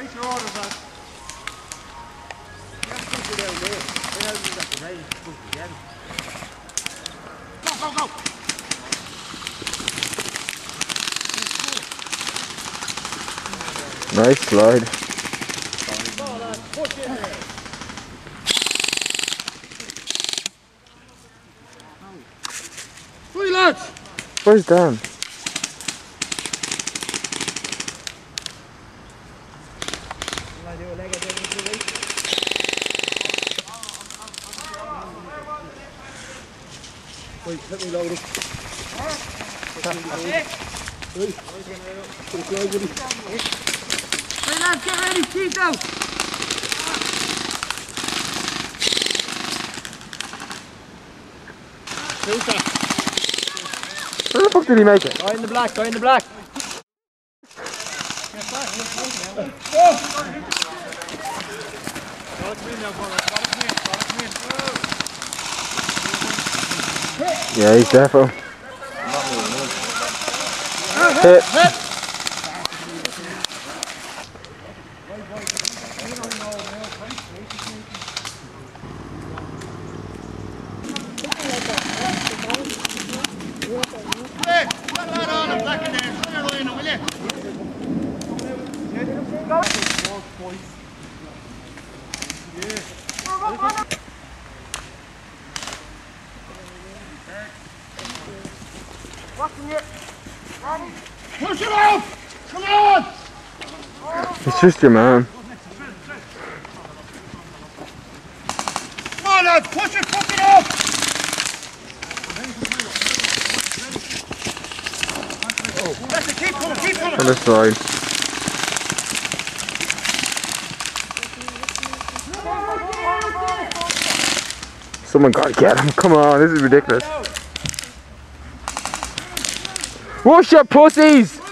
Place your orders, lads. Go, go, go! Nice slide. Three lads! Where's Dan? Wait, let me load it. Hey lads, get ready, keep out! Where the fuck did he make it? Guy in the black, guy in the black. Yeah, he's defo. Hit. Hey, put that on and back in there. Put your line on, will you? Push it off! Come on! It's just your man. Come on lads, push it fucking off! That's it, keep coming, keep coming! On the side. Someone gotta get him. Come on, this is ridiculous. Whoosh your pussies!